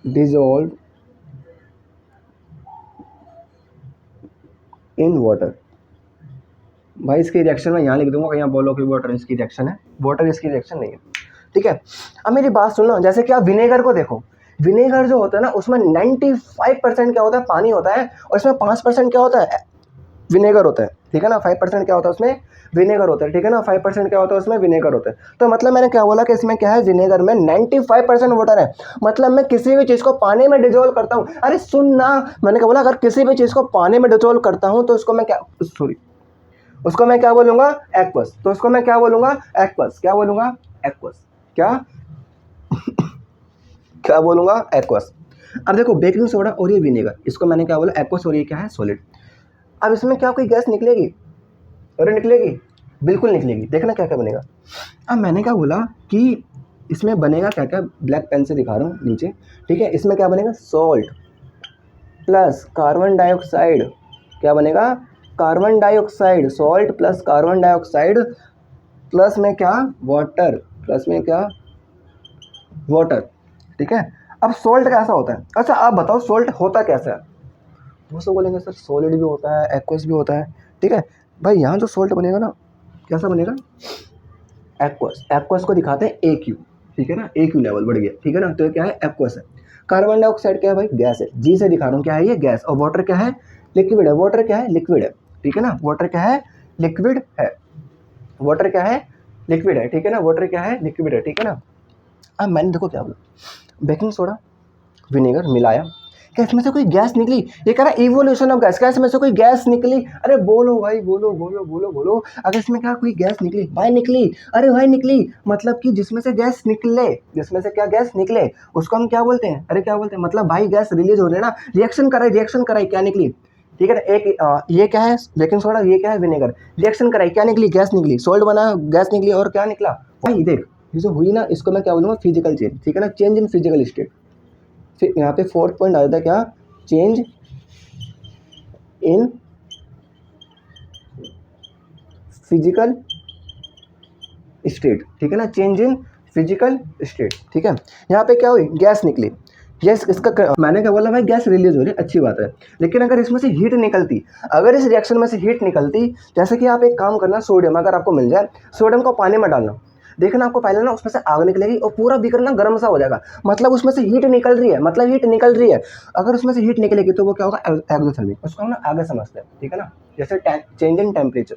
dissolve in water. भाई इसकी रिएक्शन मैं यहाँ लिख दूंगा, कहीं आप बोलो कि वाटर इसकी रिएक्शन है, वाटर इसकी रिएक्शन नहीं है, ठीक है। अब मेरी बात सुनो, जैसे कि आप विनेगर को देखो, विनेगर जो होता है ना उसमें 95% क्या होता है, पानी होता है, और इसमें 5% क्या होता है, विनेगर होता है, ठीक है ना। 5% क्या होता है उसमें, विनेगर होता है, ठीक है ना। 5% क्या होता है उसमें, विनेगर होता है। तो मतलब मैंने क्या बोला कि इसमें क्या है, विनेगर में 95% वाटर है। मतलब मैं किसी भी चीज़ को पानी में डिजोल्व करता हूँ, अरे सुन ना, मैंने क्या बोला, अगर किसी भी चीज़ को पानी में डिजोल्व करता हूँ तो उसको मैं क्या, सॉरी, उसको मैं क्या बोलूँगा, एक्वस। तो उसको मैं क्या बोलूँगा, एक्वस। क्या बोलूँगा, एक्वस। क्या क्या बोलूँगा, एक्वस। अब देखो बेकिंग सोडा और ये विनेगर, इसको मैंने क्या बोला, एक्वस, और ये क्या है, सॉलिड। अब इसमें क्या कोई गैस निकलेगी, अरे निकलेगी, बिल्कुल निकलेगी। देखना क्या क्या बनेगा। अब मैंने क्या बोला कि इसमें बनेगा क्या क्या, ब्लैक पेन से दिखा रहा हूँ नीचे, ठीक है। इसमें क्या बनेगा, सॉल्ट, प्लस कार्बन डाइऑक्साइड, क्या बनेगा, carbon dioxide, salt plus carbon dioxide plus में क्या, वाटर, प्लस में क्या, वाटर। ठीक है, अब सोल्ट कैसा होता है, अच्छा आप बताओ सोल्ट होता कैसा है। वो सब बोलेंगे सर सॉलिड भी होता है, एक्वस भी होता है। ठीक है भाई, यहाँ जो सोल्ट बनेगा ना, कैसा बनेगा, एक्वस, एक्वस को दिखाते हैं ए क्यू। ठीक है ना, ए क्यू लेवल बढ़ गया। ठीक है ना, तो ये क्या है, एक्वस है। कार्बन डाइऑक्साइड क्या है भाई, गैस है, जी से दिखा रहा हूँ क्या है ये, गैस। और वाटर क्या है, लिक्विड है। वाटर क्या है, लिक्विड है। ठीक है ना, वाटर क्या है, लिक्विड है। वाटर क्या है, लिक्विड है। ठीक है ना, वाटर क्या है, लिक्विड है। ठीक है ना, अब मैंने देखो क्या बोला, बेकिंग सोडा विनेगर मिलाया, क्या इसमें से कोई गैस निकली, ये कह रहा है इवोल्यूशन ऑफ गैस, क्या इसमें से कोई गैस निकली, अरे बोलो भाई, बोलो बोलो बोलो बोलो, अगर इसमें क्या कोई गैस निकली, भाई निकली, अरे भाई निकली, मतलब कि जिसमें से गैस निकले, जिसमें से क्या गैस निकले, उसको हम क्या बोलते हैं, अरे क्या बोलते हैं, मतलब भाई गैस रिलीज हो रही है ना, रिएक्शन कराई, क्या निकली। ठीक है ना, एक ये क्या है बेकिंग सोडा, ये क्या है विनेगर, रिएक्शन कराई, क्या निकली, गैस निकली, सॉल्ट बना, गैस निकली, और क्या निकला भाई, देख ये जो हुई ना, इसको मैं क्या बोलूँगा, फिजिकल चेंज। ठीक है ना, चेंज इन फिजिकल स्टेट। फिर यहाँ पे फोर्थ पॉइंट आ जाता है क्या, चेंज इन फिजिकल स्टेट। ठीक है ना, चेंज इन फिजिकल स्टेट। ठीक है, यहाँ पे क्या हुई, गैस निकली, गैस इसका मैंने क्या बोला भाई, गैस रिलीज हो रही है, अच्छी बात है, लेकिन अगर इसमें से हीट निकलती, अगर इस रिएक्शन में से हीट निकलती, जैसे कि आप एक काम करना, सोडियम अगर आपको मिल जाए, सोडियम को पानी में डालना, देखना आपको पहले ना उसमें से आग निकलेगी और पूरा बीकर ना गर्म सा हो जाएगा, मतलब उसमें से हीट निकल रही है, मतलब हीट निकल रही है। अगर उसमें से हीट निकलेगी तो वो क्या होगा, एक्सोथर्मिक, उसको हम ना आगे समझते हैं। ठीक है ना, जैसे चेंज इन टेम्परेचर,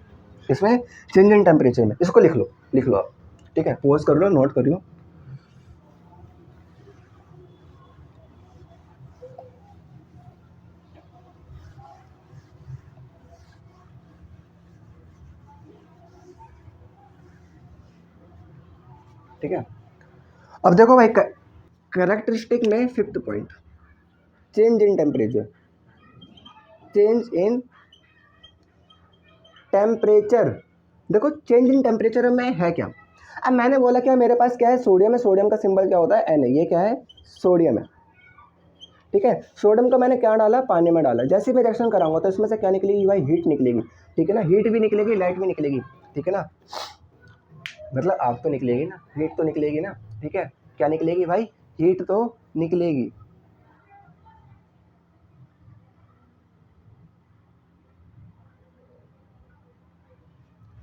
इसमें चेंज इन टेम्परेचर में, इसको लिख लो, लिख लो आप। ठीक है, पोज कर लो, नोट कर लो। ठीक है, अब देखो भाई, कैरेक्टरिस्टिक में fifth point, change in temperature, change in temperature. देखो चेंज इन टेम्परेचर में है क्या, अब मैंने बोला क्या, मेरे पास क्या है, सोडियम है, सोडियम का सिंबल क्या होता है, एन है, ये क्या है, सोडियम है। ठीक है, सोडियम को मैंने क्या डाला, पानी में डाला, जैसे मैं रिएक्शन कराऊंगा तो इसमें से क्या निकलेगी भाई, हीट निकलेगी। ठीक है ना, हीट भी निकलेगी, लाइट भी निकलेगी। ठीक है ना, मतलब आग तो निकलेगी ना, हीट तो निकलेगी ना। ठीक है, क्या निकलेगी भाई, हीट तो निकलेगी।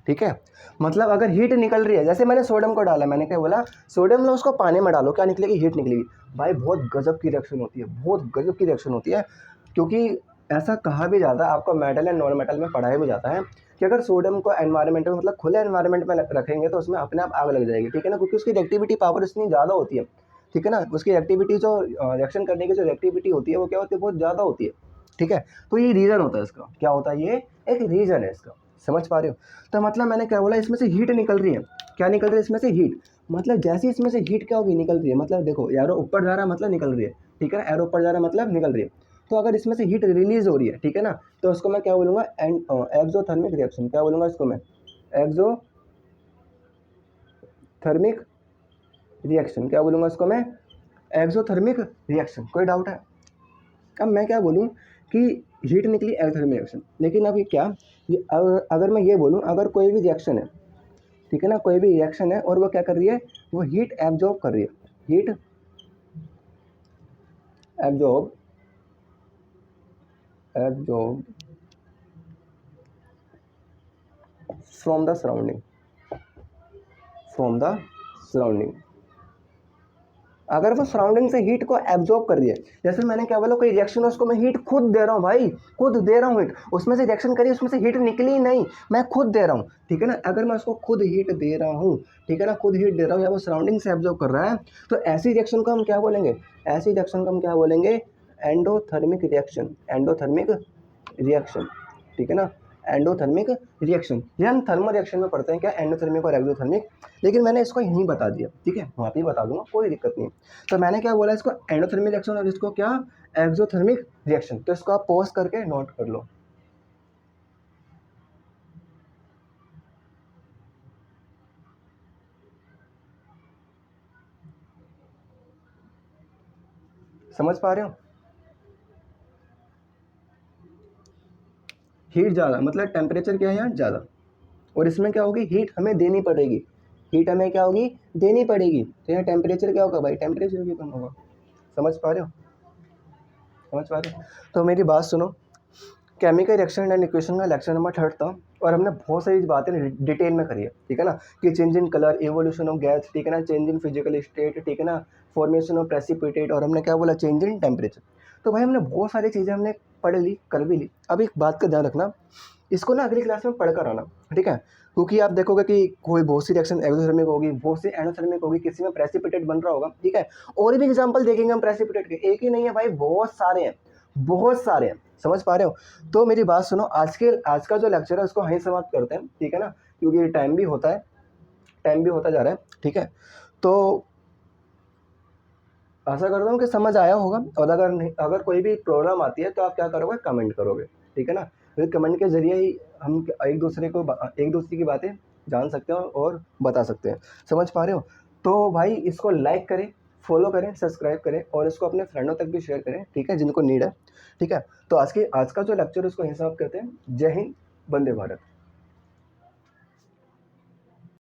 ठीक है, मतलब अगर हीट निकल रही है, जैसे मैंने सोडियम को डाला, मैंने क्या बोला, सोडियम लो उसको पानी में डालो, क्या निकलेगी, हीट निकलेगी। भाई बहुत गजब की रिएक्शन होती है, बहुत गजब की रिएक्शन होती है, क्योंकि ऐसा कहा भी जाता है, आपको मेटल एंड नॉन मेटल में पढ़ाया भी जाता है कि अगर सोडियम को एनवायरनमेंट में, मतलब खुले एनवायरनमेंट में रखेंगे तो उसमें अपने आप आग लग जाएगी। ठीक है ना, क्योंकि उसकी रिएक्टिविटी पावर इतनी ज़्यादा होती है। ठीक है ना, उसकी एक्टिविटी जो रिएक्शन करने की जो एक्टिविटी होती है वो क्या होती है, बहुत ज़्यादा होती है। ठीक है, तो ये रीज़न होता है इसका, क्या होता है, ये एक रीज़न है इसका, समझ पा रहे हो। तो मतलब मैंने क्या बोला, इसमें से हीट निकल रही है, क्या निकल रही है इसमें से, हीट, मतलब जैसे इसमें से हीट क्या होगी, निकल रही है, मतलब देखो एरो ऊपर जा रहा है मतलब निकल रही है। ठीक है ना, एरो ऊपर जा रहा है मतलब निकल रही है। तो अगर इसमें से हीट रिलीज हो रही है, ठीक है ना, तो उसको मैं क्या बोलूँगा, एक्सोथर्मिक रिएक्शन, क्या बोलूँगा इसको मैं, एक्सोथर्मिक रिएक्शन, क्या बोलूँगा इसको मैं, एक्सोथर्मिक रिएक्शन। कोई डाउट है, अब मैं क्या बोलूँ कि हीट निकली, एक्सोथर्मिक रिएक्शन, लेकिन अभी क्या, ये अगर मैं ये बोलूँ, अगर कोई भी रिएक्शन है, ठीक है ना, कोई भी रिएक्शन है और वो क्या कर रही है, वो हीट एब्जॉर्ब कर रही है, heat absorb, absorb from the surrounding, from the surrounding, अगर वो सराउंडिंग से हीट को एब्जॉर्ब कर रही है, जैसे मैंने क्या बोला, कोई रिएक्शन है उसको मैं हीट खुद दे रहा हूँ भाई, खुद दे रहा हूँ हीट, उसमें से रिएक्शन करी, उसमें से हीट निकली नहीं, मैं खुद दे रहा हूँ। ठीक है ना, अगर मैं उसको खुद हीट दे रहा हूँ, ठीक है ना, खुद हीट दे रहा हूँ या वो सराउंडिंग से एब्जॉर्ब कर रहा है, तो ऐसी रिएक्शन को हम क्या बोलेंगे, ऐसी रिएक्शन को हम क्या बोलेंगे, एंडोथर्मिक रिएक्शन, एंडोथर्मिक रिएक्शन। ठीक है ना, एंडोथर्मिक रिएक्शन, ये हम थर्मल रिएक्शन में पढ़ते हैं क्या, एंडोथर्मिक और एक्सोथर्मिक, लेकिन मैंने इसको यहीं बता दिया। ठीक है, वहाँ पे बता दूंगा, कोई दिक्कत नहीं। तो मैंने क्या बोला, इसको एंडोथर्मिक रिएक्शन और इसको क्या, एक्सोथर्मिक रिएक्शन। तो इसको आप पॉज करके नोट कर लो। समझ पा रहे हो, हीट ज़्यादा मतलब टेम्परेचर क्या है यहाँ ज़्यादा, और इसमें क्या होगी हीट हमें देनी पड़ेगी, हीट हमें क्या होगी देनी पड़ेगी, तो यहाँ टेम्परेचर क्या होगा भाई टेम्परेचर भी कम होगा। समझ पा रहे हो, समझ पा रहे हो। तो मेरी बात सुनो, केमिकल रिएक्शन एंड इक्वेशन का लेक्चर नंबर 3 था, और हमने बहुत सारी बातें डिटेल में करी है, ठीक है ना, कि change in colour, evolution of gas, ठीक है ना, चेंज इन फिजिकल स्टेट, ठीक है ना, फॉर्मेशन ऑफ प्रेसिपिटेट, और हमने क्या बोला चेंज इन टेम्परेचर। तो भाई हमने बहुत सारी चीज़ें हमने पढ़ ली, कर भी ली। अब एक बात का ध्यान रखना, इसको ना अगली क्लास में पढ़ कर आना, ठीक है, क्योंकि आप देखोगे कि कोई बहुत सी रिएक्शन एक्सोथर्मिक होगी, बहुत सी एंडोथर्मिक होगी, किसी में प्रेसिपिटेट बन रहा होगा, ठीक है। और भी एग्जांपल देखेंगे हम प्रेसिपिटेट के, एक ही नहीं है भाई, बहुत सारे हैं, बहुत सारे हैं। समझ पा रहे हो। तो मेरी बात सुनो, आज का जो लेक्चर है उसको वहीं समाप्त करते हैं, ठीक है ना, क्योंकि टाइम भी होता है, टाइम भी होता जा रहा है, ठीक है। तो आशा करता हूँ कि समझ आया होगा, और अगर नहीं, अगर कोई भी प्रॉब्लम आती है तो आप क्या करोगे कमेंट करोगे, ठीक है ना, फिर कमेंट के जरिए ही हम एक दूसरे की बातें जान सकते हैं और बता सकते हैं। समझ पा रहे हो। तो भाई इसको लाइक करें, फॉलो करें, सब्सक्राइब करें, और इसको अपने फ्रेंडों तक भी शेयर करें, ठीक है, जिनको नीड है, ठीक है। तो आज का जो लेक्चर उसको हिसाब करते हैं। जय हिंद, वंदे भारत।